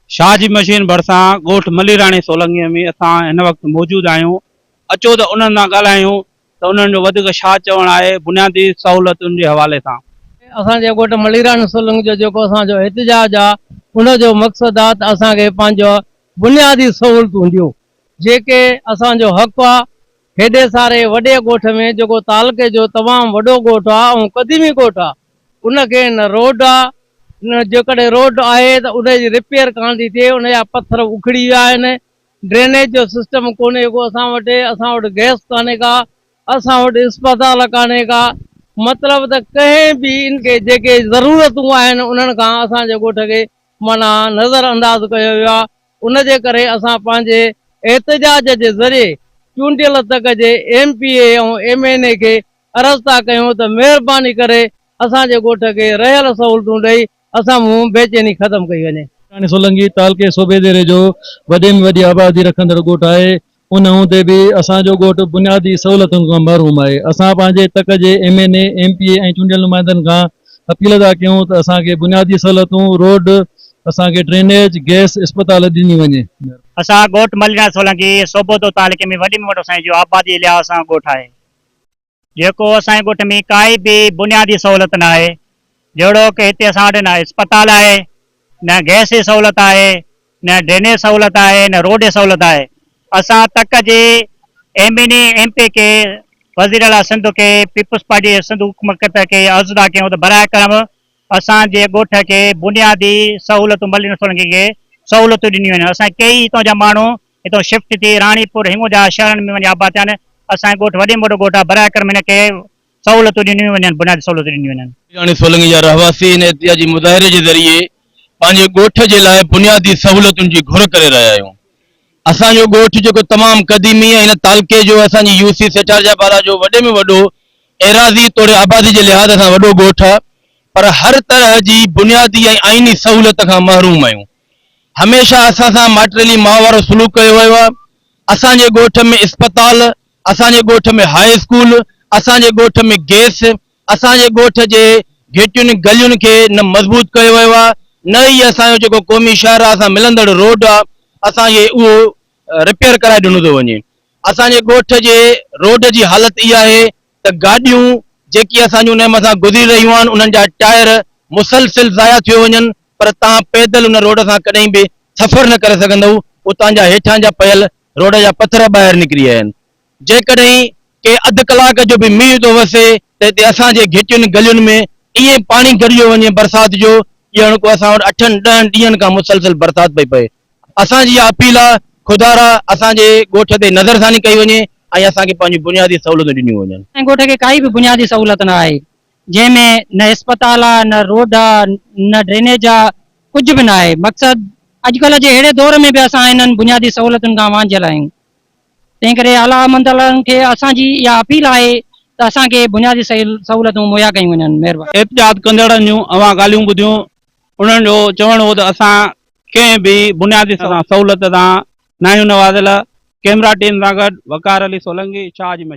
Shahaji machine भरसा गोठ मलीराणी सोलंगी में असां हिन वक्त मौजूद आहियूं। अचो त उन्हनि सां ॻाल्हायूं त उन्हनि जो वधीक छा चवणु आहे बुनियादी सहूलियतुनि जे हवाले सां। असांजे ॻोठ मलीराणी सोलंगी जो जेको असांजो एहतिजाज आहे उनजो मक़सदु आहे त असांखे पंहिंजो बुनियादी सहूलियतूं ॾियो जेके असांजो हक़ आहे। हेॾे सारे वॾे ॻोठ में जेको तालुके जो तमामु वॾो ॻोठ आहे ऐं क़दीमी ॻोठ आहे उनखे न रोड आहे न जेकॾहिं रोड आहे त उनजी रिपेयर कान थी थिए, उनजा पथर उखड़ी विया आहिनि, ड्रेनेज जो सिस्टम कोन्हे को असां वटि गैस कान्हे का, असां वटि अस्पताल कान्हे का। मतिलबु त कंहिं बि इनखे जेके ज़रूरतूं आहिनि उन्हनि खां असांजे ॻोठ खे माना नज़र अंदाज़ कयो वियो आहे। उनजे करे असां पंहिंजे एहतिजाज जे ज़रिए चूंडियल तक जे MPA ऐं MNA खे अर्ज़ था कयूं त महिरबानी करे असांजे ॻोठ खे रहियल सहूलियतूं ॾेई असां मुंहुं बेचैनी ख़तमु कई वञे। सोलंगी तालके सूबेदेरे जो वॾे में वॾी आबादी रखंदड़ ॻोठ आहे। उन हूंदे बि असांजो ॻोठ बुनियादी सहूलियतुनि खां महरूम आहे। असां पंहिंजे तक जे MNA MPA ऐं चूंडियल नुमाइंदनि खां अपील था कयूं त असांखे बुनियादी सहूलियतूं रोड, असांखे ड्रेनेज, गैस, अस्पताल ॾिनी वञे। असां ॻोठ मलीराणी सोलंगी सोबोतो तालुके में वॾे में वॾो असांजो आबादी लिहाज़ सां ॻोठ आहे। जेको असांजे ॻोठ में काई बि बुनियादी सहूलियत न आहे, जहिड़ो की हिते असां वटि न अस्पताल आहे, न गैस जी सहूलियत आहे, न ड्रेनेज सहूलियत आहे, न रोड जी सहूलियत आहे। असां तक जे MNA MP के वज़ीर आला सिंध के पीपल्स पार्टी सिंध हुकूमत के अर्ज़ था कयूं त बराए करम असांजे ॻोठ खे बुनियादी सहूलियतूं मलीराणी सोलंगी खे सहूलियतूं ॾिनियूं आहिनि। असां कई हितां जा माण्हू हितां शिफ्ट थी राणीपुर हिंगोजा शहरनि में वञी आबाद थिया आहिनि। असांजो ॻोठ वॾे में वॾो ॻोठ आहे, बराए करम हिनखे सहूलियतूं ॾिनियूं वञनि, बुनियादी सहूलियतूं ॾिनियूं वञनि। मलीराणी सोलंगी जा रहवासी इन एहतिजाजी मुज़ाहिरे जे ज़रिए पंहिंजे ॻोठ जे लाइ बुनियादी सहूलियतुनि जी घुर करे रहिया आहियूं। असांजो ॻोठ जेको तमामु क़दीमी आहे, हिन तालुके जो असांजी UC सेठारिया पारा जो वॾे में वॾो एराज़ी तौर आबादी जे लिहाज़ सां वॾो ॻोठ आहे, पर हर तरह जी बुनियादी ऐं आइनी सहूलियत खां महरूम आहियूं। हमेशह असां सां माटरेली माह वारो सलूक कयो वियो आहे। असांजे ॻोठ में अस्पताल, असांजे ॻोठ में हाई स्कूल, असांजे ॻोठ में गैस, असांजे ॻोठ जे गेटियुनि गलियुनि खे न मज़बूत कयो वियो आहे, न ई असांजो जेको क़ौमी शहर आहे असां मिलंदड़ रोड आहे असांखे उहो रिपेयर कराए ॾिनो थो वञे। असांजे ॻोठ जे रोड जी हालत इहा आहे त गाॾियूं जेकी असांजूं उन मथां गुज़री रहियूं आहिनि उन्हनि जा टायर मुसलसिल ज़ाया थियो वञनि, पर तव्हां पैदल उन रोड सां कॾहिं बि सफ़र न करे सघंदव। उतां जा हेठां जा पयल रोड जा पथर ॿाहिरि निकिरी विया आहिनि। जेकॾहिं के अधु कलाक जो बि मींहुं थो वसे त हिते असांजे घिटियुनि गलियुनि में ईअं पाणी गरियो वञे बरसाति जो, ॼण को असां वटि 8-10 ॾींहंनि खां मुसलसिल बरसाति पई पए। असांजी अपील आहे खुदारा असांजे ॻोठ ते नज़रसानी कई वञे ऐं असांखे पंहिंजी बुनियादी सहूलियतूं ॾिनियूं वञनि। असांजे ॻोठ खे काई बि बुनियादी सहूलियत न आहे, जंहिंमें न अस्पताल आहे, न रोड आहे, न ड्रेनेज आहे, कुझु बि न आहे। मक़सदु अॼुकल्ह जे अहिड़े दौर में बि असां इन्हनि बुनियादी सहूलियतुनि खां वांझियल आहियूं। तंहिं करे आला मंडलनि खे असांजी इहा अपील आहे त असांखे बुनियादी सहूलियतूं मुहैया कयूं वञनि। महिरबानी। एहतिजाज कंदड़नि जूं अवां ॻाल्हियूं ॿुधियूं। उन्हनि जो चवणु हो त असां कंहिं बि बुनियादी सहूलियत सां न आहियूं नवाज़ियल। कैमरा टीम सां गॾु वकार अली सोलंगी, शाहजी मशीन।